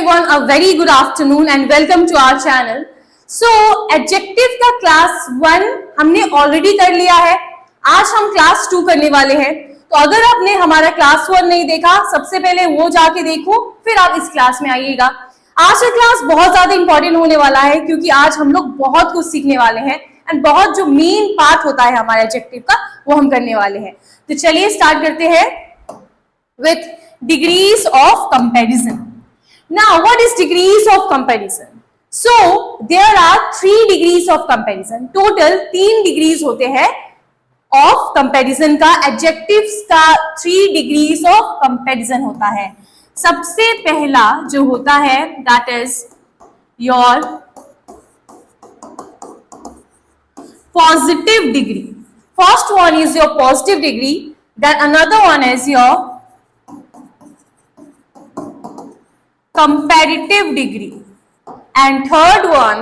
everyone, a very good afternoon and welcome to our channel. So, adjective का class 1 हमने already कर लिया है. आज हम क्लास 2 करने वाले हैं. तो अगर आपने हमारा क्लास 1 नहीं देखा, सबसे पहले वो जाके देखो, फिर आप इस क्लास में आइएगा. आज का क्लास बहुत ज्यादा इंपॉर्टेंट होने वाला है क्योंकि आज हम लोग बहुत कुछ सीखने वाले हैं एंड बहुत जो मेन पार्ट होता है हमारे एडजेक्टिव का वो हम करने वाले हैं. तो चलिए स्टार्ट करते हैं with degrees of comparison. Now, what is degrees of comparison? So, there are 3 degrees of comparison. Total 3 degrees होते हैं of comparison का. Adjectives का 3 degrees of comparison होता है. सबसे पहला जो होता है that is your positive degree. First one is your positive degree. Then another one is your comparative degree, and third one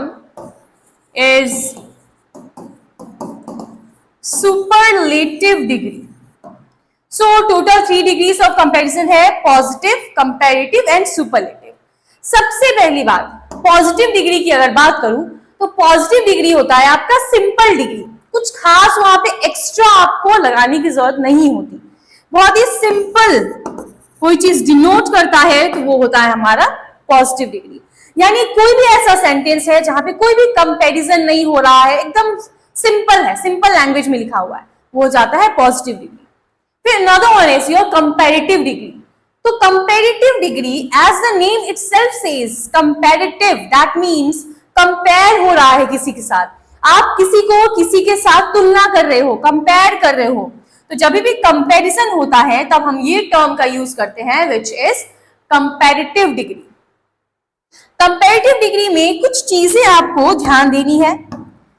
is superlative degree. So total 3 degrees of comparison है, positive, comparative and superlative. सबसे पहली बात positive degree की अगर बात करूं तो positive degree होता है आपका सिंपल डिग्री. कुछ खास वहां पे एक्स्ट्रा आपको लगाने की जरूरत नहीं होती, बहुत ही सिंपल कोई चीज डिनोट करता है तो वो होता है हमारा पॉजिटिव डिग्री. यानी कोई भी ऐसा सेंटेंस है जहां पे कोई भी कंपैरिजन नहीं हो रहा है, एकदम सिंपल है, सिंपल लैंग्वेज में लिखा हुआ है, वो हो जाता है पॉजिटिव डिग्री. फिर another one is your comparative degree. तो comparative degree as the name itself says comparative, that means compare हो रहा है किसी के साथ. आप किसी को किसी के साथ तुलना कर रहे हो, कंपेयर कर रहे हो. तो जब भी कंपैरिजन होता है तब हम ये टर्म का यूज करते हैं which is comparative degree. Comparative degree में कुछ चीजें आपको ध्यान देनी है,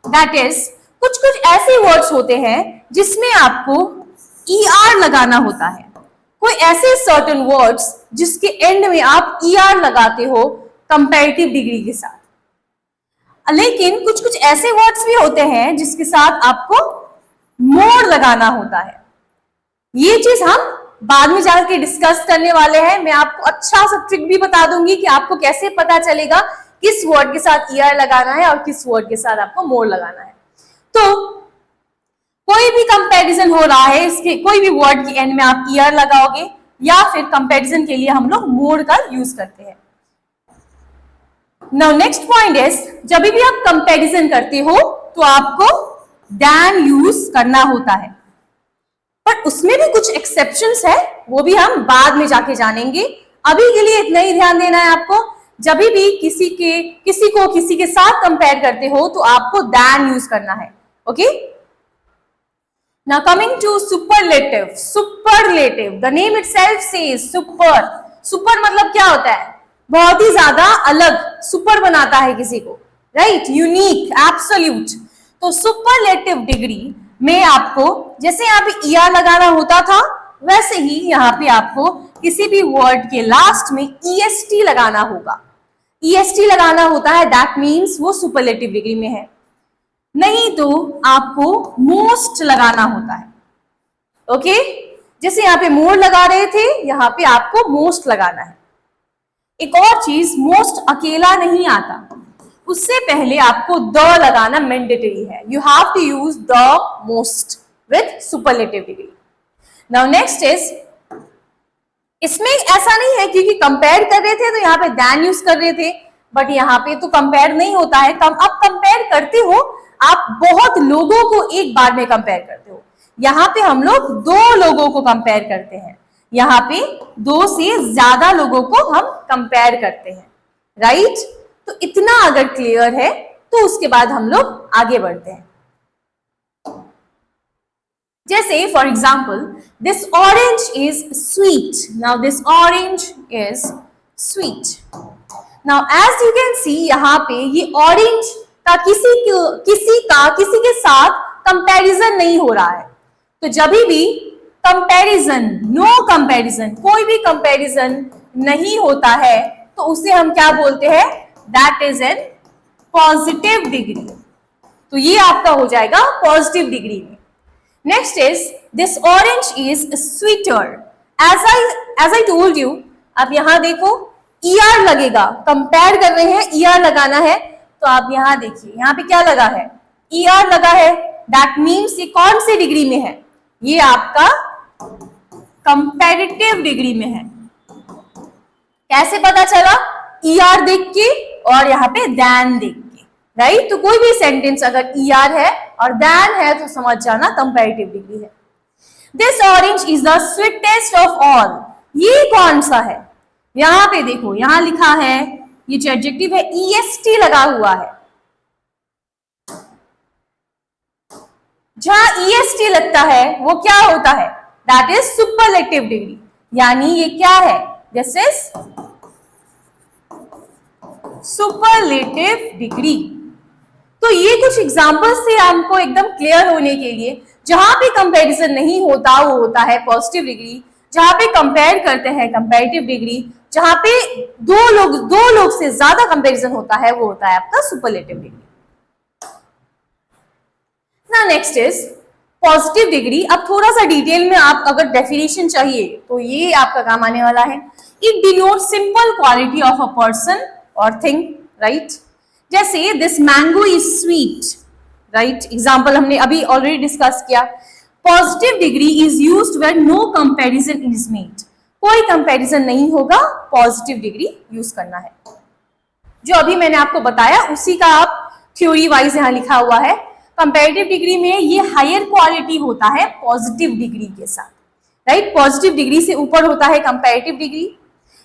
दैट इज कुछ ऐसे वर्ड्स होते हैं जिसमें आपको ER लगाना होता है. कोई ऐसे सर्टेन वर्ड्स जिसके एंड में आप ER लगाते हो कंपैरेटिव डिग्री के साथ. लेकिन कुछ ऐसे वर्ड्स भी होते हैं जिसके साथ आपको मोर लगाना होता है. ये चीज हम बाद में जाकर डिस्कस करने वाले हैं. मैं आपको अच्छा सा ट्रिक भी बता दूंगी कि आपको कैसे पता चलेगा किस वर्ड के साथ ER लगाना है और किस वर्ड के साथ आपको मोर लगाना है. तो कोई भी कंपैरिजन हो रहा है, इसके कोई भी वर्ड के एंड में आप ER लगाओगे या फिर कंपैरिजन के लिए हम लोग मोर का यूज करते हैं. नाउ नेक्स्ट पॉइंट इज जब भी आप कंपैरिजन करते हो तो आपको देन यूज करना होता है, पर उसमें भी कुछ एक्सेप्शंस है, वो भी हम बाद में जाके जानेंगे. अभी के लिए इतना ही ध्यान देना है आपको. जब भी किसी को किसी के साथ कंपेयर करते हो तो आपको देन यूज करना है. Okay, now coming to superlative. Superlative, the name itself says super. Super मतलब क्या होता है? बहुत ही ज्यादा अलग, सुपर बनाता है किसी को, राइट, यूनिक, एब्सोल्यूट. तो सुपरलेटिव डिग्री में आपको जैसे यहाँ पे ER लगाना होता था वैसे ही यहाँ पे आपको किसी भी वर्ड के लास्ट में EST लगाना होगा. EST लगाना होता है, दैट मीन्स वो सुपरलेटिव डिग्री में है. नहीं तो आपको मोस्ट लगाना होता है. ओके, जैसे यहाँ पे मोर लगा रहे थे, यहाँ पे आपको मोस्ट लगाना है. एक और चीज, मोस्ट अकेला नहीं आता, उससे पहले आपको द लगाना मैंडेटरी है. You have to use the most with superlative degree. Now next is, इसमें ऐसा नहीं है क्योंकि कंपेयर कर रहे थे तो यहाँ पे देन यूज कर रहे थे, बट यहाँ पे तो कंपेयर नहीं होता है. अब कंपेयर करते हो आप बहुत लोगों को एक बार में कंपेयर करते हो. यहाँ पे हम लोग 2 लोगों को कंपेयर करते हैं, यहाँ पे 2 से ज्यादा लोगों को हम कंपेयर करते हैं, राइट. तो इतना अगर क्लियर है तो उसके बाद हम लोग आगे बढ़ते हैं. जैसे for example, this orange is sweet. Now this orange is sweet. Now as you can see यहाँ पे ये ऑरेंज का किसी के साथ कंपैरिजन नहीं हो रहा है. तो जब भी कंपैरिजन, नो कंपैरिजन, कोई भी कंपैरिजन नहीं होता है तो उसे हम क्या बोलते हैं? That is an positive degree. तो ये आपका हो जाएगा पॉजिटिव डिग्री में. Next is this orange is sweeter. As I told you, अब यहां देखो ER लगेगा, कंपेयर कर रहे हैं, ER लगाना है, तो आप यहां देखिए, यहां पे क्या लगा है, ER लगा है, दैट मीन्स ये कौन सी डिग्री में है, ये आपका कंपैरेटिव डिग्री में है। कैसे पता चला, ER देख के और यहाँ पे than देख के, राइट। तो कोई भी सेंटेंस अगर ER है और than है तो समझ जाना कंपैरेटिव डिग्री है। This orange is the sweetest of all, ये कौन सा है, यहां पे देखो, यहां लिखा है, ये जो एडजेक्टिव है EST लगा हुआ है, जहां EST लगता है वो क्या होता है, दैट इज सुपरलेटिव डिग्री, यानी ये क्या है, दिस इज सुपरलेटिव डिग्री। तो ये कुछ एग्जांपल्स थे हमको एकदम क्लियर होने के लिए। जहां पे कंपैरिजन नहीं होता वो होता है पॉजिटिव डिग्री, जहां पे कंपेयर करते हैं कंपैरेटिव डिग्री, जहां पे दो लोग से ज्यादा कंपैरिजन होता है वो होता है आपका सुपरलेटिव डिग्री। ना नेक्स्ट इज पॉजिटिव डिग्री। अब थोड़ा सा डिटेल में आप अगर डेफिनेशन चाहिए तो ये आपका काम आने वाला है। It denote simple quality of a person और थिंग, राइट। जैसे this mango is sweet, right, example हमने अभी ऑलरेडी डिस्कस किया। Positive degree is used when no comparison is made, कोई कंपैरिजन नहीं होगा, पॉजिटिव डिग्री यूज करना है। जो अभी मैंने आपको बताया उसी का आप थ्योरी वाइज यहां लिखा हुआ है। कंपैरेटिव डिग्री में ये हायर क्वालिटी होता है पॉजिटिव डिग्री के साथ, राइट। पॉजिटिव डिग्री से ऊपर होता है कंपैरेटिव डिग्री।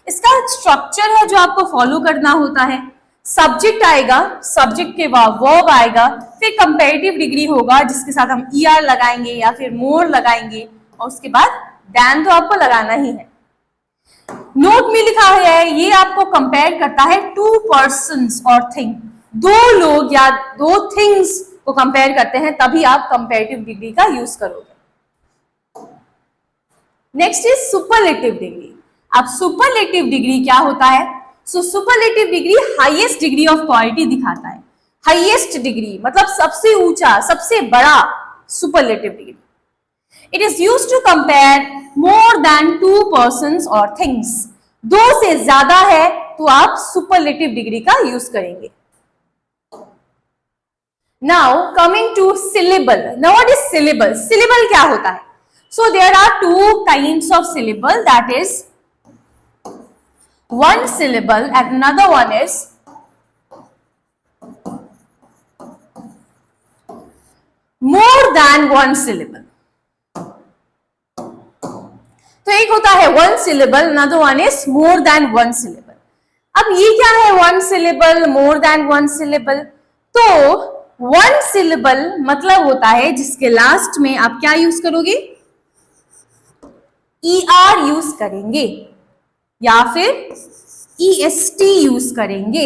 इसका स्ट्रक्चर है जो आपको फॉलो करना होता है। सब्जेक्ट आएगा, सब्जेक्ट के बाद वर्ब आएगा, फिर कंपैरेटिव डिग्री होगा जिसके साथ हम ER लगाएंगे या फिर मोर लगाएंगे, और उसके बाद than तो आपको लगाना ही है। नोट में लिखा है ये आपको कंपेयर करता है टू पर्सन्स और थिंग, दो लोग या दो थिंग्स को कंपेयर करते हैं, तभी आप कंपैरेटिव डिग्री का यूज करोगे। Next is superlative degree. अब सुपरलेटिव डिग्री क्या होता है, so superlative degree highest degree of quality दिखाता है। हाईएस्ट डिग्री मतलब सबसे ऊंचा, सबसे बड़ा, superlative degree. It is used to compare more than two persons और थिंग्स, दो से ज्यादा है तो आप सुपरलेटिव डिग्री का यूज करेंगे। Now coming to syllable. Now what is syllable? Syllable क्या होता है? So there are two kinds of syllable, that is one syllable and another one is more than one syllable. तो एक होता है one syllable, another one is more than one syllable. अब ये क्या है one syllable, more than one syllable? तो one syllable मतलब होता है जिसके लास्ट में आप क्या यूज करोगे, ER यूज करेंगे या फिर EST यूज करेंगे।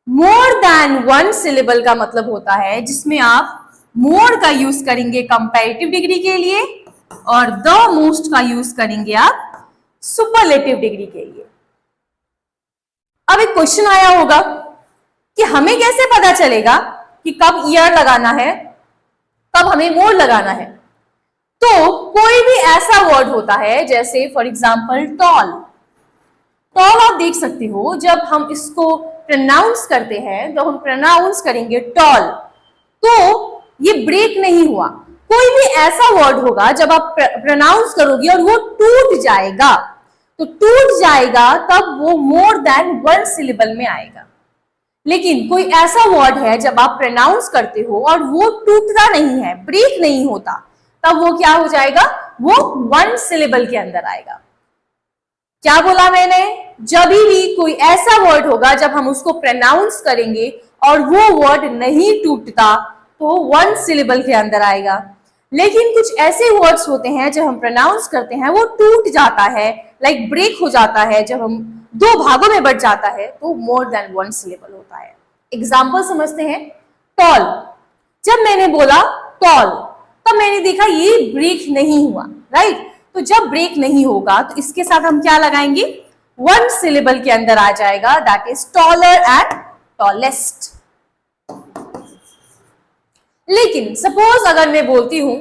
मोर देन वन सिलेबल का मतलब होता है जिसमें आप मोर का यूज करेंगे कंपैरेटिव डिग्री के लिए और द मोस्ट का यूज करेंगे आप सुपरलेटिव डिग्री के लिए। अब एक क्वेश्चन आया होगा कि हमें कैसे पता चलेगा कि कब ER लगाना है, कब हमें मोर लगाना है। तो कोई भी ऐसा वर्ड होता है जैसे फॉर एग्जाम्पल टॉल। टॉल आप देख सकते हो, जब हम इसको प्रोनाउंस करते हैं तो हम प्रोनाउंस करेंगे टॉल, तो ये ब्रेक नहीं हुआ। कोई भी ऐसा वर्ड होगा जब आप प्रोनाउंस करोगे और वो टूट जाएगा, तो टूट जाएगा तब वो मोर देन वन सिलेबल में आएगा। लेकिन कोई ऐसा वर्ड है जब आप प्रोनाउंस करते हो और वो टूटता नहीं है, ब्रेक नहीं होता, तब वो क्या हो जाएगा, वो वन सिलेबल के अंदर आएगा। क्या बोला मैंने? जब भी कोई ऐसा वर्ड होगा जब हम उसको प्रोनाउंस करेंगे और वो वर्ड नहीं टूटता तो वन सिलेबल के अंदर आएगा। लेकिन कुछ ऐसे वर्ड्स होते हैं जब हम प्रोनाउंस करते हैं वो टूट जाता है, लाइक ब्रेक हो जाता है, जब हम दो भागों में बट जाता है तो मोर देन वन सिलेबल होता है। एग्जाम्पल समझते हैं। टॉल, जब मैंने बोला टॉल तब मैंने देखा ये ब्रेक नहीं हुआ, राइट। तो जब ब्रेक नहीं होगा तो इसके साथ हम क्या लगाएंगे, वन सिलेबल के अंदर आ जाएगा, that is taller and tallest. लेकिन सपोज अगर मैं बोलती हूं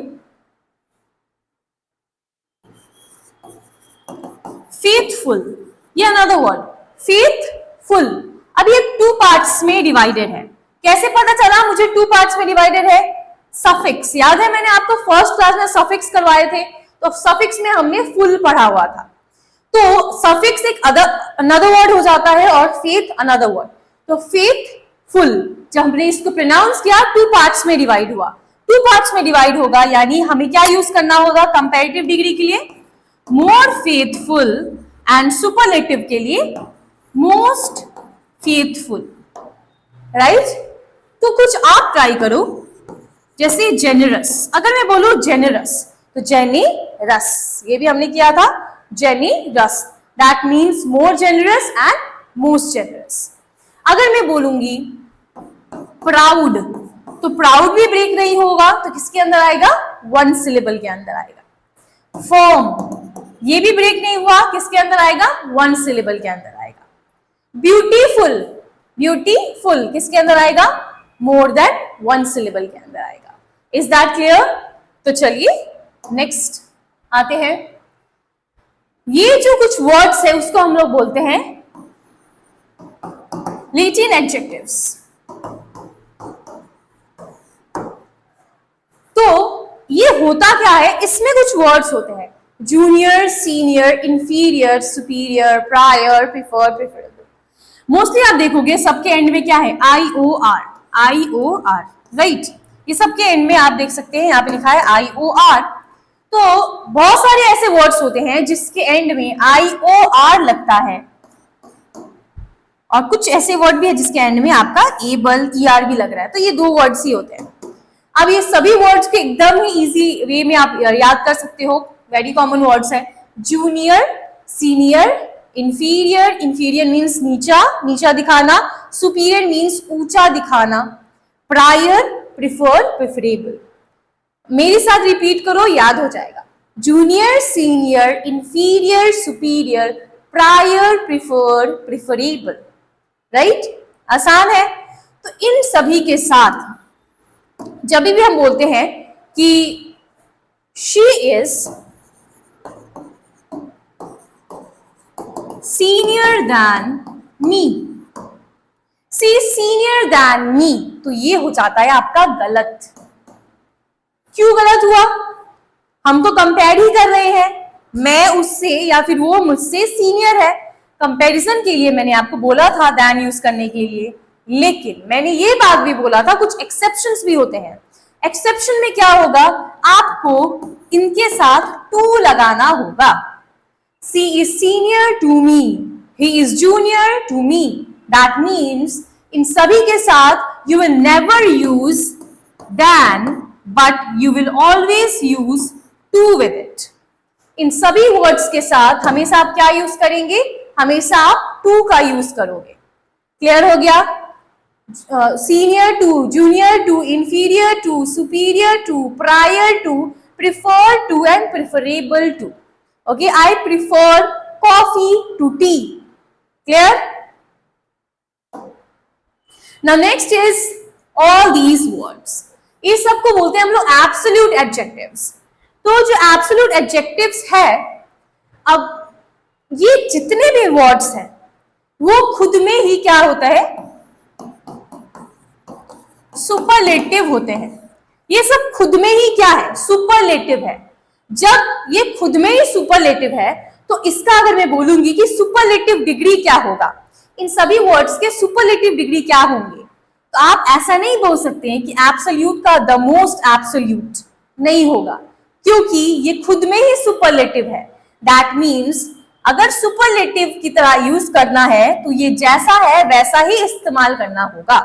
फेथफुल, ये अनदर वर्ड फेथफुल। अब ये 2 पार्ट्स में डिवाइडेड है। कैसे पता चला मुझे 2 पार्ट्स में डिवाइडेड है? सफिक्स याद है, मैंने आपको फर्स्ट क्लास में सफिक्स करवाए थे, तो सफिक्स में हमने फुल पढ़ा हुआ था। तो सफिक्स एक अनदर वर्ड हो जाता है और फेथ अनदर वर्ड। तो फेथफुल जब हमने इसको प्रोनाउंस किया 2 पार्ट्स में डिवाइड हुआ, 2 पार्ट्स में डिवाइड होगा, यानी हमें क्या यूज करना होगा कंपैरेटिव डिग्री के लिए? मोर फेथफुल, एंड सुपरलेटिव के लिए मोस्ट फेथफुल, राइट? तो कुछ आप ट्राई करो, जैसे जेनरस, अगर मैं बोलूं जेनरस तो जेनेरस, ये भी हमने किया था, generous, that means more generous and most generous. अगर मैं बोलूंगी प्राउड, तो प्राउड भी ब्रेक नहीं होगा, तो किसके अंदर आएगा? 1 सिलेबल के अंदर आएगा। फर्म, ये भी ब्रेक नहीं हुआ, किसके अंदर आएगा? 1 सिलेबल के अंदर आएगा। ब्यूटीफुल, ब्यूटीफुल किसके अंदर आएगा? मोर देन 1 सिलेबल के अंदर आएगा। Is that clear? तो चलिए नेक्स्ट आते हैं। ये जो कुछ वर्ड्स है उसको हम लोग बोलते हैं लैटिन एडजेक्टिव्स। तो ये होता क्या है, इसमें कुछ वर्ड्स होते हैं junior, senior, inferior, superior, prior, prefer, preferable. Mostly आप देखोगे सबके एंड में क्या है? IOR, IOR, right? ये सबके एंड में आप देख सकते हैं, यहाँ पे लिखा है IOR। तो बहुत सारे ऐसे वर्ड्स होते हैं जिसके एंड में IOR लगता है, और कुछ ऐसे वर्ड भी है जिसके एंड में आपका एबल, ER भी लग रहा है। तो ये 2 वर्ड्स ही होते हैं। अब ये सभी वर्ड्स के एकदम ही इजी वे में आप याद कर सकते हो, वेरी कॉमन वर्ड्स है। Junior, senior, inferior, inferior means नीचा, नीचा दिखाना, सुपीरियर मीन्स ऊंचा दिखाना, प्रायर, प्रिफर, प्रेफरेबल। मेरे साथ रिपीट करो, याद हो जाएगा। Junior, senior, inferior, superior, prior, prefer, preferable, right? आसान है। तो इन सभी के साथ जब भी हम बोलते हैं कि she is senior then me, see senior then me, तो ये हो जाता है आपका गलत। क्यों गलत हुआ? हम तो कंपेयर ही कर रहे हैं, मैं उससे या फिर वो मुझसे सीनियर है। कंपैरिजन के लिए मैंने आपको बोला था देन यूज करने के लिए, लेकिन मैंने ये बात भी बोला था कुछ एक्सेप्शंस भी होते हैं। एक्सेप्शन में क्या होगा? आपको इनके साथ टू लगाना होगा। She is senior to me, he is junior to me, that means इन सभी के साथ you will never use than, but you will always use to with it. इन सभी वर्ड्स के साथ हमेशा आप क्या यूज करेंगे? हमेशा आप टू का यूज करोगे। क्लियर हो गया? Senior to, junior to, inferior to, superior to, prior to, prefer to and preferable to. Okay, I prefer coffee to tea. Clear? Now next is all these words. ये सबको बोलते हैं हम लोग एब्सोल्यूट एडजेक्टिव्स। तो जो एब्सोल्यूट एडजेक्टिव्स है, अब ये जितने भी वर्ड्स हैं वो खुद में ही क्या होता है? सुपरलेटिव होते हैं। ये सब खुद में ही क्या है? सुपरलेटिव है। जब ये खुद में ही सुपरलेटिव है तो इसका अगर मैं बोलूंगी कि सुपरलेटिव डिग्री क्या होगा, इन सभी वर्ड्स के सुपरलेटिव डिग्री क्या होंगे, तो आप ऐसा नहीं बोल सकते हैं कि एब्सोल्यूट का द मोस्ट एब्सोल्यूट नहीं होगा, क्योंकि ये खुद में ही सुपरलेटिव है। दैट मीन्स अगर सुपरलेटिव की तरह यूज करना है तो ये जैसा है वैसा ही इस्तेमाल करना होगा।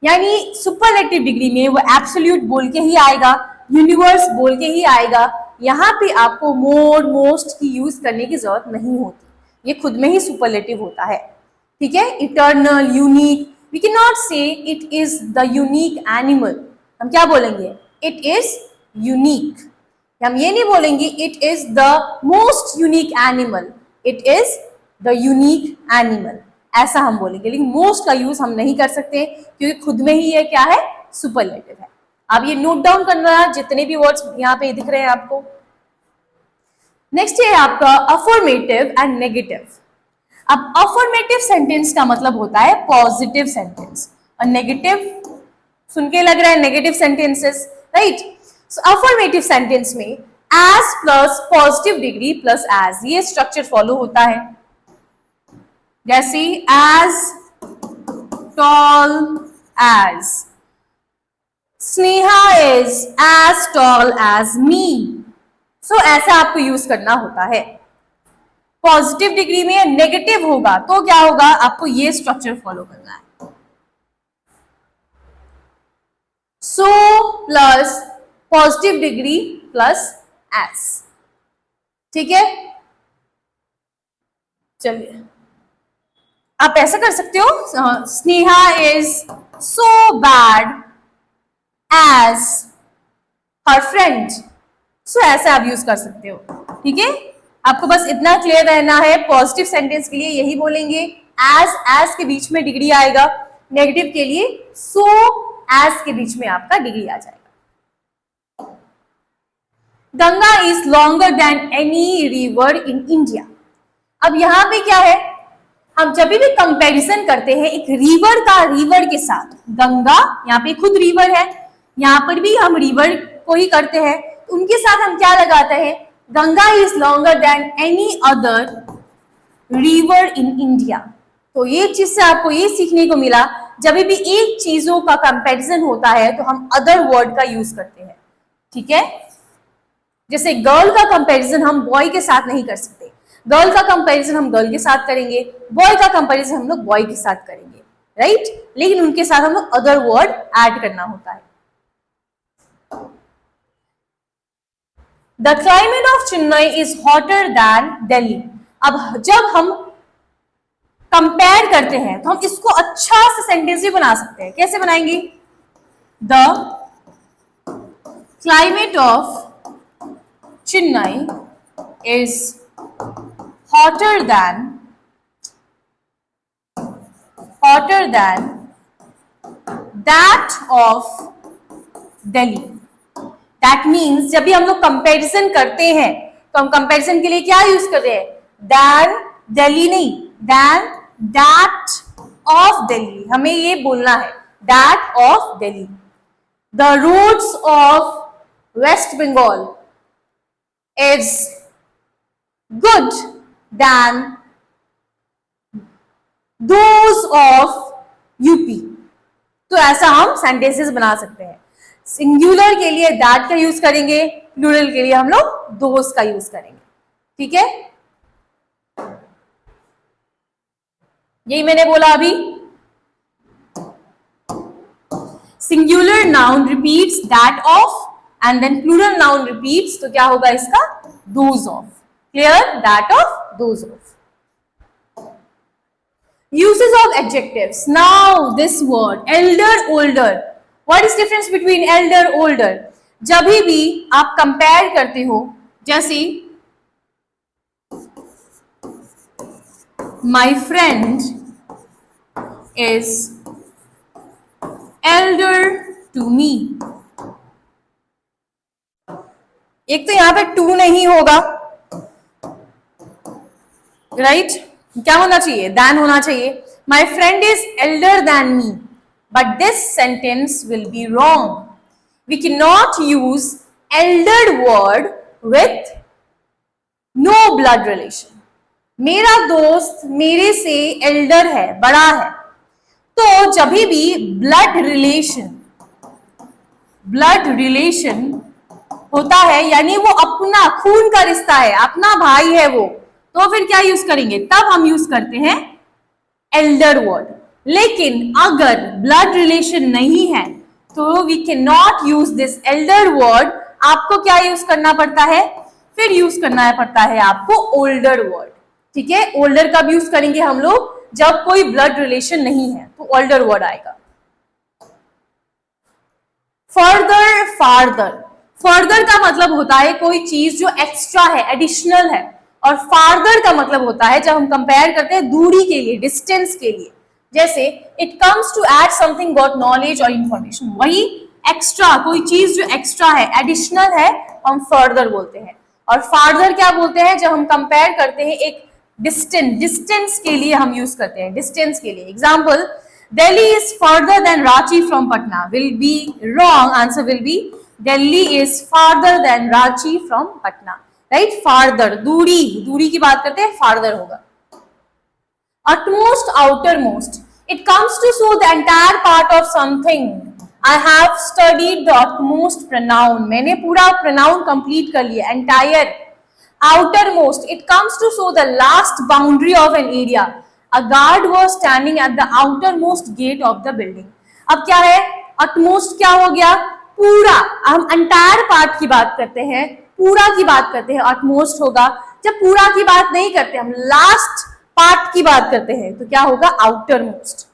यानी सुपरलेटिव डिग्री में वो एब्सोल्यूट बोल के ही आएगा, यूनिवर्स बोल के ही आएगा। यहाँ पे आपको मोर, मोस्ट की यूज करने की जरूरत नहीं होती, ये खुद में ही सुपरलेटिव होता है। ठीक है? Eternal, unique, we can not say it is the unique animal. हम क्या बोलेंगे? It is unique. हम ये नहीं बोलेंगे it is the most unique animal, it is the unique animal, ऐसा हम बोलेंगे। लेकिन मोस्ट का यूज हम नहीं कर सकते क्योंकि खुद में ही ये क्या है? सुपरलेटिव है। आप ये नोट डाउन करना, जितने भी वर्ड्स यहाँ पे दिख रहे हैं आपको। नेक्स्ट है आपका अफर्मेटिव एंड नेगेटिव। अब अफर्मेटिव सेंटेंस का मतलब होता है पॉजिटिव सेंटेंस, और नेगेटिव सुन के लग रहा है negative sentences, right. So affirmative sentence में as plus positive degree plus as, ये स्ट्रक्चर फॉलो होता है। जैसे as tall as, Sneha is as tall as me. So ऐसा आपको यूज करना होता है। पॉजिटिव डिग्री में नेगेटिव होगा तो क्या होगा, आपको ये स्ट्रक्चर फॉलो करना है। So plus positive degree plus as, ठीक है। चलिए आप ऐसा कर सकते हो, Sneha is so bad as her friend. So ऐसा आप यूज कर सकते हो, ठीक है। आपको बस इतना क्लियर रहना है, पॉजिटिव सेंटेंस के लिए यही बोलेंगे, एज के बीच में डिग्री आएगा, नेगेटिव के लिए सो एज के बीच में आपका डिग्री आ जाएगा। Ganga is longer than any river in India. अब यहां पे क्या है, हम जब भी कंपैरिजन करते हैं एक रिवर का रिवर के साथ, गंगा यहाँ पे खुद रिवर है, यहाँ पर भी हम रिवर को ही करते हैं, उनके साथ हम क्या लगाते हैं, Ganga is longer than any other river in India. तो ये चीज से आपको ये सीखने को मिला, जब भी एक चीजों का कंपैरिजन होता है तो हम अदर वर्ड का यूज करते हैं, ठीक है। जैसे गर्ल का कंपैरिजन हम बॉय के साथ नहीं कर सकते, गर्ल का कंपैरिजन हम गर्ल के साथ करेंगे, बॉय का कंपैरिजन हम लोग बॉय के साथ करेंगे, राइट। लेकिन उनके साथ हम लोग अदर वर्ड ऐड करना होता है। The climate of Chennai is hotter than Delhi. अब जब हम कंपेयर करते हैं तो हम इसको अच्छा से सेंटेंस भी बना सकते हैं। कैसे बनाएंगे, The climate of Chennai is hotter than that of Delhi. That means जब भी हम लोग कंपैरिजन करते हैं तो हम कंपैरिजन के लिए क्या यूज कर रहे हैं, दैन दिल्ली नहीं, दैन दैट ऑफ दिल्ली, हमें ये बोलना है, that of Delhi. The roads of West Bengal is good than those of UP. तो ऐसा हम सेंटेंसेस बना सकते हैं। सिंगुलर के लिए दैट का यूज करेंगे, प्लूरल के लिए हम लोग दोस का यूज करेंगे, ठीक है। यही मैंने बोला अभी, singular noun repeats that of and then plural noun repeats, तो क्या होगा इसका, those of. Clear, that of, those of. Uses of adjectives. Now this word elder, older. What is difference between elder, older? जब भी आप compare करते हो, जैसे my friend is elder to me. एक तो यहां पे to नहीं होगा, राइट right? क्या होना चाहिए, than होना चाहिए। My friend is elder than me. But this sentence will be wrong. We cannot use elder word with no blood relation. मेरा दोस्त मेरे से elder है, बड़ा है, तो जब भी blood relation होता है, यानी वो अपना खून का रिश्ता है, अपना भाई है वो, तो फिर क्या यूज करेंगे, तब हम यूज करते हैं elder word। लेकिन अगर ब्लड रिलेशन नहीं है तो we can not use this elder word. आपको क्या यूज करना पड़ता है, फिर यूज करना पड़ता है आपको ओल्डर वर्ड, ठीक है। ओल्डर कब यूज करेंगे हम लोग, जब कोई ब्लड रिलेशन नहीं है, तो ओल्डर वर्ड आएगा। Further, farther. फर्दर का मतलब होता है कोई चीज जो एक्स्ट्रा है, एडिशनल है, और फार्दर का मतलब होता है जब हम कंपेयर करते हैं दूरी के लिए, डिस्टेंस के लिए। जैसे it comes to add something got knowledge और इंफॉर्मेशन, वही एक्स्ट्रा, कोई चीज जो एक्स्ट्रा है, एडिशनल है, हम फर्दर बोलते हैं। और फार्दर क्या बोलते हैं, जब हम कंपेयर करते हैं एक डिस्टेंस के लिए हम यूज करते हैं, डिस्टेंस के लिए। Example, Delhi is further then Ranchi from Patna, will be wrong, answer will be Delhi is farther then Ranchi from Patna, right. Farther, दूरी की बात करते हैं, फार्दर होगा। utmost, outermost, it comes to show the entire part of something. I have studied the utmost pronoun, मैंने पूरा pronoun complete कर लिया, entire. Outermost, it comes to show the last boundary of an area. A guard was standing at the outermost gate of the building. अब क्या है, utmost क्या हो गया, पूरा। हम entire part की बात करते हैं, पूरा की बात करते हैं, utmost होगा। जब पूरा की बात नहीं करते, हम last पार्ट की बात करते हैं, तो क्या होगा, outer most.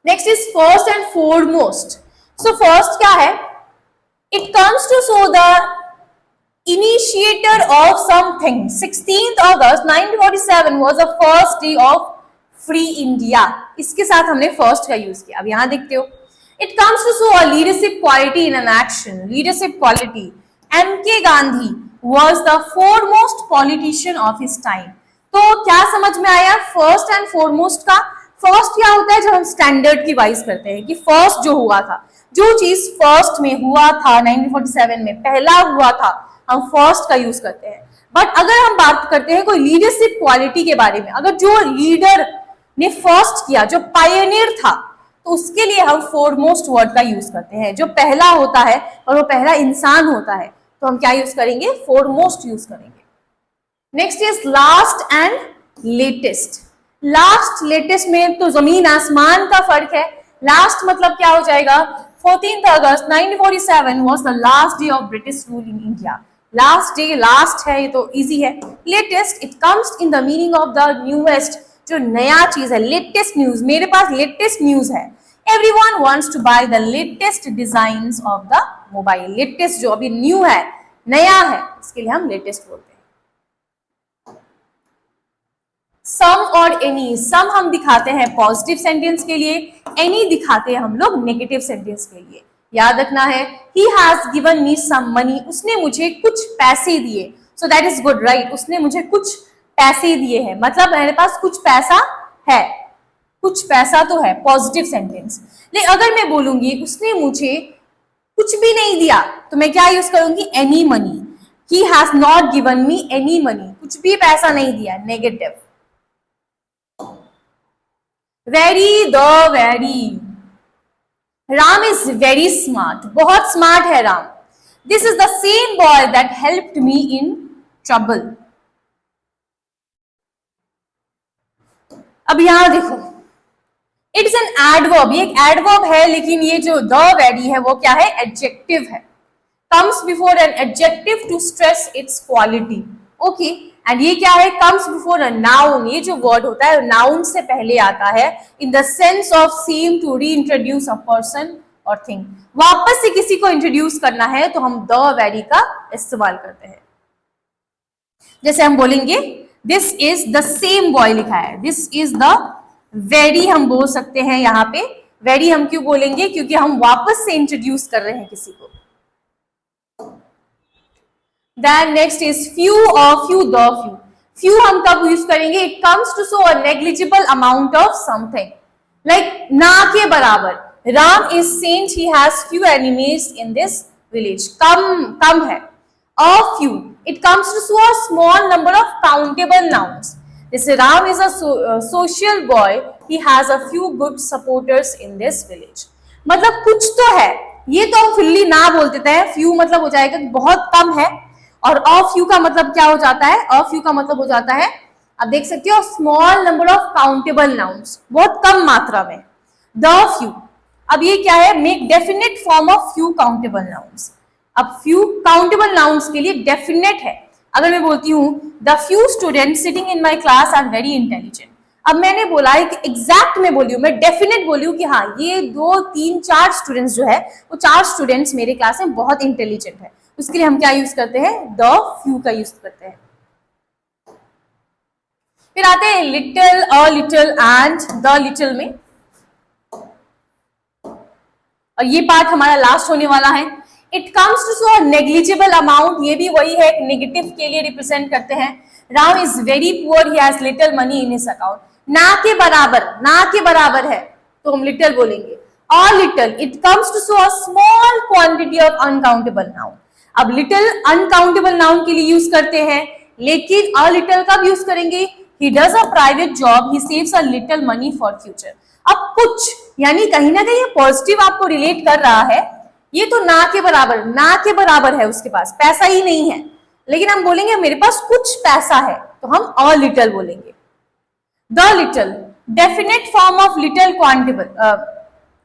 Next is first and foremost. So first क्या है, it comes to show the initiator of something. 16th August 1947 was the first day of free India. इसके साथ हमने फर्स्ट का यूज किया। अब यहां देखते हो, it comes to show a leadership quality in an action. Leadership quality, MK Gandhi was the foremost politician of his time। तो क्या समझ में आया फर्स्ट एंड फोरमोस्ट का। फर्स्ट क्या होता है, जब हम स्टैंडर्ड की वाइज करते हैं कि फर्स्ट जो हुआ था, जो चीज फर्स्ट में हुआ था 1947 में पहला हुआ था, हम फर्स्ट का यूज करते हैं। बट अगर हम बात करते हैं कोई लीडरशिप क्वालिटी के बारे में, अगर जो लीडर ने फर्स्ट किया, जो पायनियर था, तो उसके लिए हम फोरमोस्ट वर्ड का यूज करते हैं। जो पहला होता है और वो पहला इंसान होता है, तो हम क्या यूज करेंगे, फोरमोस्ट यूज करेंगे। Next is last and latest. Last latest में तो जमीन आसमान का फर्क है। लास्ट मतलब क्या हो जाएगा, 14th August 1947 was the last day of British rule in India। Last day, last है, ये तो इजी है। Latest, it comes in the meaning of the newest, जो नया चीज है, लेटेस्ट न्यूज। मेरे पास लेटेस्ट न्यूज है। Everyone wants to buy the latest designs of the mobile। Latest जो अभी न्यू है, नया है, इसके लिए हम लेटेस्ट बोलते हैं। सम और एनी, सम हम दिखाते हैं पॉजिटिव सेंटेंस के लिए, एनी दिखाते हैं हम लोग नेगेटिव सेंटेंस के लिए। याद रखना है, he has given me some money, उसने मुझे कुछ पैसे दिए। so that is good, right। उसने मुझे कुछ पैसे दिए हैं, मतलब मेरे पास कुछ पैसा है, कुछ पैसा तो है, पॉजिटिव सेंटेंस। लेकिन अगर मैं बोलूंगी उसने मुझे कुछ भी नहीं दिया, तो मैं क्या यूज करूंगी, any money. He has not given me any money, कुछ भी पैसा नहीं दिया, negative. Very, the very, Ram is very smart, बहुत स्मार्ट है Ram. This is the same boy that helped me in trouble. अब यहां देखो, इट इज एन एडवर्ब, ये एक एडवर्ब है, लेकिन ये जो द वेरी है वो क्या है, एडजेक्टिव है। Comes before an adjective to stress its quality, okay. And ये क्या है, कम्स बिफोर अ नाउन। ये जो वर्ड होता है नाउन से पहले आता है, in the sense of same to re introduce a person और थिंग। वापस से किसी को इंट्रोड्यूस करना है तो हम द वेरी का इस्तेमाल करते हैं। जैसे हम बोलेंगे this is the same boy लिखा है, दिस इज द वेरी हम बोल सकते हैं। यहाँ पे वेरी हम क्यों बोलेंगे, क्योंकि हम वापस से इंट्रोड्यूस कर रहे हैं किसी को। देन नेक्स्ट इज फ्यू और फ्यू, द फ्यू। फ्यू हम कब यूज करेंगे, it comes to show a negligible amount of something, like ना के बराबर। Ram is saint, he has few enemies in this village, कम है। Of few, it comes to show a small number of countable nouns. जैसे Ram is a social boy, he has a few good supporters in this village. मतलब कुछ तो है, ये तो हम फुल्ली ना बोल देते हैं। फ्यू मतलब हो जाएगा बहुत कम है, और अ फ्यू का मतलब क्या हो जाता है, अ फ्यू का मतलब हो जाता है, आप देख सकते हो, small number of countable nouns, बहुत कम मात्रा में। द फ्यू, अब ये क्या है, make definite form of few countable nouns. अब फ्यू काउंटेबल नाउन्स के लिए डेफिनेट है। अगर मैं बोलती हूँ the few student sitting in my class are very intelligent, अब मैंने बोला है कि एग्जैक्ट में बोली हूँ, मैं डेफिनेट बोली हूँ कि हाँ ये 2, 3, 4 स्टूडेंट्स जो है वो 4 स्टूडेंट्स मेरे क्लास में बहुत इंटेलिजेंट है। उसके लिए हम क्या यूज करते हैं, द फ्यू का यूज करते हैं। फिर आते हैं little, a little and the little में, और ये पार्ट हमारा लास्ट होने वाला है। It comes to show negligible amount, ये भी वही है, नेगेटिव के लिए रिप्रेजेंट करते हैं। Ram is very poor, he has little money in his account. ना के बराबर है तो हम लिटिल बोलेंगे। और little it comes to show a small quantity of uncountable noun. अब लिटिल अनकाउंटेबल नाउन के लिए यूज करते हैं, लेकिन अ लिटिल कब यूज करेंगे? He does a private job, he saves a little money for future. अब कुछ यानी कहीं ना कहीं पॉजिटिव आपको रिलेट कर रहा है, ये तो ना के बराबर है, उसके पास पैसा ही नहीं है, लेकिन हम बोलेंगे मेरे पास कुछ पैसा है तो हम अ लिटिल बोलेंगे। The little definite form of little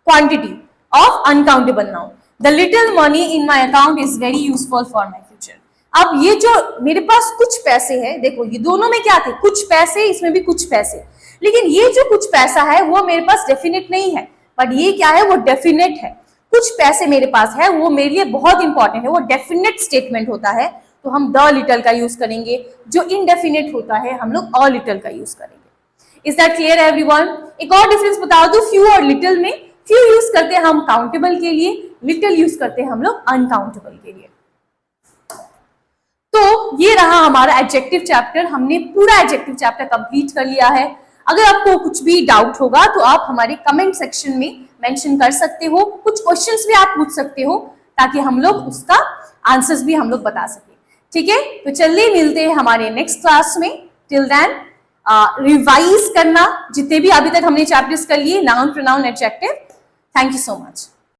quantity of uncountable noun. The little money in my account is very useful for my future. अब ये जो मेरे पास कुछ पैसे हैं, देखो ये दोनों में क्या थे, कुछ पैसे, इसमें भी कुछ पैसे, लेकिन ये जो कुछ पैसा है वो मेरे पास डेफिनेट नहीं है, बट ये क्या है, वो डेफिनेट है। कुछ पैसे मेरे पास है, वो मेरे लिए बहुत इंपॉर्टेंट है, वो डेफिनेट स्टेटमेंट होता है, तो हम द लिटिल का यूज करेंगे। जो इनडेफिनेट होता है हम लोग अ लिटिल का यूज करेंगे। Is that clear everyone? एक और डिफरेंस बता दो फ्यू और लिटिल में। फ्यू यूज करते हैं हम काउंटेबल के लिए, लिटिल यूज करते हैं हम लोग अनकाउंटेबल के लिए। तो ये रहा हमारा एडजेक्टिव चैप्टर। हमने पूरा एडजेक्टिव चैप्टर कंप्लीट कर लिया है। अगर आपको कुछ भी डाउट होगा तो आप हमारे कमेंट सेक्शन में मेंशन कर सकते हो, कुछ क्वेश्चंस भी आप पूछ सकते हो, ताकि हम लोग उसका आंसर्स भी हम लोग बता सके। ठीक है, तो चलिए मिलते हैं हमारे नेक्स्ट क्लास में। टिल देन रिवाइज करना जितने भी अभी तक हमने चैप्टर्स कर लिए, noun, pronoun, adjective. Thank you so much.